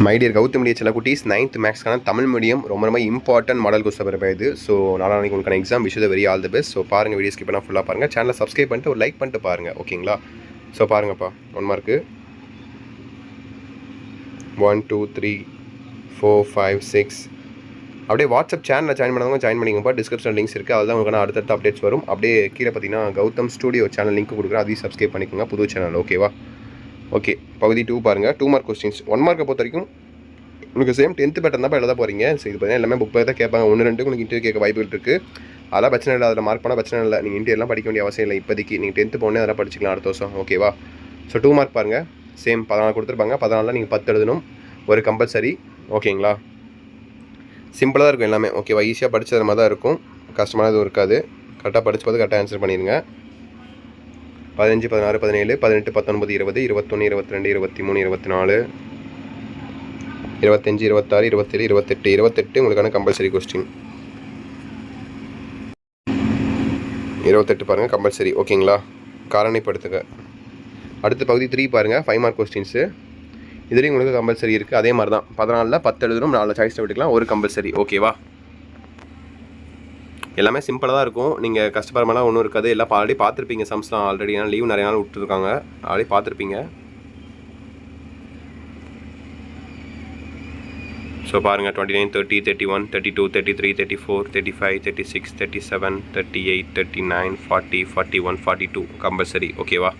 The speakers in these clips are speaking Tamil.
மை டியர் கௌதம் மீடியா செல்ல குட்டீஸ் 9th மேக்ஸ்க்கான தமிழ் மீடியம் ரொம்ப இம்பார்ட்டன்ட் மாடல் கொஸ்டின் பேப்பர் இது. ஸோ நாளைக்கு உங்களுக்கான exam wish very all the best. So பாருங்கள், வீடியோ ஸ்கிப் பண்ணால் ஃபுல்லாக பாருங்கள். சேனலை சப்ஸ்கிரைப் பண்ணிட்டு ஒரு லைக் பண்ணிட்டு பாருங்கள், ஓகேங்களா? ஸோ பாருங்கப்பா, 1 மார்க்கு 1 2 3 4 5 6. அப்படியே வாட்ஸ்அப் சேனலில் ஜாயின் பண்ணவங்க ஜாயின் பண்ணிங்கப்பா. டிஸ்கிரிப்ஷன் லிங்க்ஸ் இருக்குது, அதில் உங்களுக்கான அடுத்தடுத்த அப்டேட்ஸ் வரும். அப்படியே கீழே பார்த்தீங்கன்னா கௌதம் ஸ்டூடியோ சேனல் லிங்க் கொடுக்குறேன், அதையும் சப்ஸ்கிரைப் பண்ணிக்கோங்க, புது சேனல், ஓகேவா? ஓகே, பகுதி 2 பாருங்கள். 2 மார்க் கொஸ்டின்ஸ். 1 மார்க்கை பொறுத்த வரைக்கும் உங்களுக்கு சேம் 10th பேட்டர்ன் தான் எழுத போகிறீங்க. ஸோ இது பார்த்தீங்கன்னா எல்லாமே புக் பேர் தான் கேட்பாங்க. 1 2 உங்களுக்கு இன்டர்வியூ கேட்க வாய்ப்புகள் இருக்குது. அதெல்லாம் பிரச்சனை இல்லை, அதில் மார்க் பண்ணால் பிரச்சனை இல்லை. நீங்கள் இன்டர்வியூலாம் படிக்க வேண்டிய அவசியம் இல்லை இப்போதைக்கு. நீங்கள் 10th போனே அதெல்லாம் படிச்சிக்கலாம் அடுத்த வருஷம், ஓகேவா? ஸோ 2 மார்க் பாருங்கள். சேம் 14 கொடுத்துருப்பாங்க. 14 நீங்கள் 10 எழுதணும், ஒரு கம்பல்சரி, ஓகேங்களா? சிம்பிளாக தான் இருக்கும் எல்லாமே, ஓகேவா? ஈஸியாக படித்தது மாதிரி தான் இருக்கும், கஷ்டமான எதுவும் இருக்காது. கரெக்டாக படித்து பார்த்து கரெக்டாக ஆன்சர் பண்ணிடுங்க. 15 16 17 18 19 20 21 22 23 24 25 26 27 28 உங்களுக்கான கம்பல்சரி கொஸ்டின். 28 பாருங்கள், கம்பல்சரி, ஓகேங்களா? காரணிப்படுத்துக. அடுத்த பகுதி 3 பாருங்கள், 5 மார்க் கொஸ்டின்ஸு. இதுலேயும் உங்களுக்கு கம்பல்சரி இருக்குது. அதே மாதிரி தான் 14ல் 10 எழுதணும், 4 சாய்ஸ் விட்டுக்கலாம், ஒரு கம்பல்சரி, ஓகேவா? எல்லாமே சிம்பிளாக தான் இருக்கும். நீங்கள் கஷ்டப்படுறமெல்லாம் ஒன்றும் இருக்காது. எல்லாம் ஆல்ரெடி பார்த்துருப்பீங்க. சம்ஸ்லாம் ஆல்ரெடி, ஏன்னா லீவ் நிறைய நாள் விட்டுருக்காங்க, ஆல்ரெடி பார்த்துருப்பீங்க. ஸோ பாருங்கள், 29 30 31 32 33 34 35 36 37 38 39 40 41 42 கம்பல்சரி, ஓகேவா?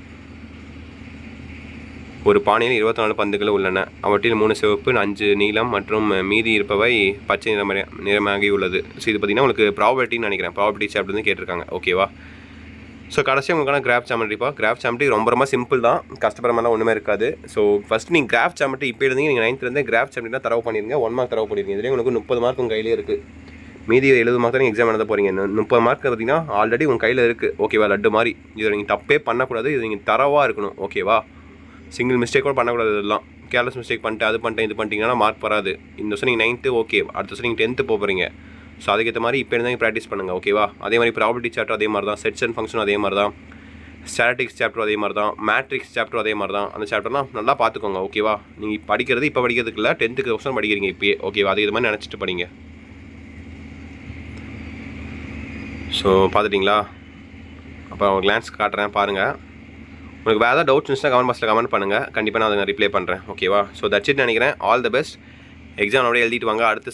ஒரு பானையில் 24 பந்துகள் உள்ளன. அவற்றில் 3 சிவப்பு, 5 நீலம் மற்றும் மீதி இருப்பவை பச்சை நிறமாகி உள்ளது. ஸோ இது பார்த்திங்கன்னா உங்களுக்கு ப்ராபபிலிட்டின்னு நினைக்கிறேன், ப்ராபபிலிட்டி சாப்டர் வந்து கேட்டிருக்காங்க, ஓகேவா? ஸோ கடைசி உங்களுக்கான கிராஃப் ஜாமெட்ரிப்பா. கிராஃப் ஜாமெட்ரி ரொம்ப சிம்பிள் தான், கஷ்டப்படுறமெல்லாம் ஒன்றுமே இருக்காது. ஸோ ஃபஸ்ட் நீங்கள் கிராஃப் ஜாமெட்ரி இப்போ இருந்தீங்க, நீங்கள் 9th கிராஃப் ஜாமெட்ரினா தரவு பண்ணிடுங்க. 1 மார்க் தரவு பண்ணிடுங்க. இதுலேயே உங்களுக்கு 30 மார்க் உங்கள் கையிலே இருக்குது. மீதி 70 மார்க் தான் நீங்கள் எக்ஸாம் எழுத போகிறீங்க. 30 மார்க் பார்த்தீங்கன்னா ஆல்ரெடி உங்கள் கையில் இருக்குது, ஓகேவா? லட்டு மாதிரி. இதில் நீங்கள் தப்பே பண்ணக்கூடாது, இது நீங்கள் தரவாக இருக்கணும், ஓகேவா? சிங்கிள் மிஸ்டேக் கூட பண்ணக்கூடாது. இதெல்லாம் கேர்லெஸ் மிஸ்டேக் பண்ணிட்டு அது பண்ணிட்டேன் இது பண்ணிட்டீங்கன்னா மார்க் வராது. இந்த வருஷம் நீங்கள் 9th ஓகே, அடுத்த வருஷம் நீங்கள் 10th போகிறீங்க. ஸோ அதுக்கேற்ற மாதிரி இப்போ இருந்தால் ப்ராக்டிஸ் பண்ணுங்கள், ஓகேவா? அதே மாதிரி ப்ராபபிலிட்டி சாப்டர் அதே மாதிரி தான், செட்ஸ் அண்ட் ஃபங்க்ஷன் அதே மாதிரி தான், ஸ்டாட்டிக்ஸ் சாப்டர் அதே மாதிரி தான், மேட்ரிக்ஸ் சாப்டர் அதே மாதிரி தான். அந்த சாப்டர்லாம் நல்லா பார்த்துக்கோங்க, ஓகேவா? நீங்கள் படிக்கிறது இப்போ படிக்கிறதுக்கு இல்லை, 10th வருஷம் படிக்கிறீங்க இப்போயே, ஓகேவா? அது இது மாதிரி நினச்சிட்டு படிங்க. ஸோ பார்த்துட்டிங்களா? அப்போ அவங்க கிளான்ஸ் காட்டுறேன் பாருங்கள். உங்களுக்கு வேறு ஏதாவது டவுட்ஸ் இருந்துச்சுன்னா கமெண்ட் பாக்ஸில் கமெண்ட் பண்ணுங்கள், கண்டிப்பாக நான் அதை ரிப்ளை பண்ணுறேன், ஓகேவா? ஸோ தட்ஸ் இட் நினைக்கிறேன். All the best. எக்ஸாம் அப்படியே எழுதிட்டு வாங்க. அடுத்து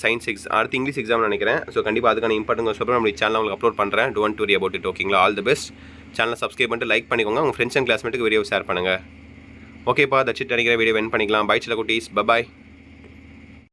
அடுத்து இங்கிலீஷ் எக்ஸாம் நினைக்கிறேன். ஸோ கண்டிப்பாக அதுக்கான இம்பார்ட்டன்ட் சொல்கிறேன், நம்மளுக்கு சேனல் உங்களுக்கு அப்லோட் பண்ணுறேன். டோன்ட் வரி அபவுட் இட், ஓகேங்களா? All the best. சேனலை சப்ஸ்கிரைப் பண்ணிட்டு லைக் பண்ணிக்கோங்க. உங்கள் ஃப்ரெண்ட்ஸ் அண்ட் கிளாஸ்மேட்டுக்கு வீடியோ ஷேர் பண்ணுங்கள், ஓகேப்பா? தட்ஸ் இட் நினைக்கிறேன். வீடியோ வென் பண்ணிக்கலாம். பை சில குட்டீஸ், பை.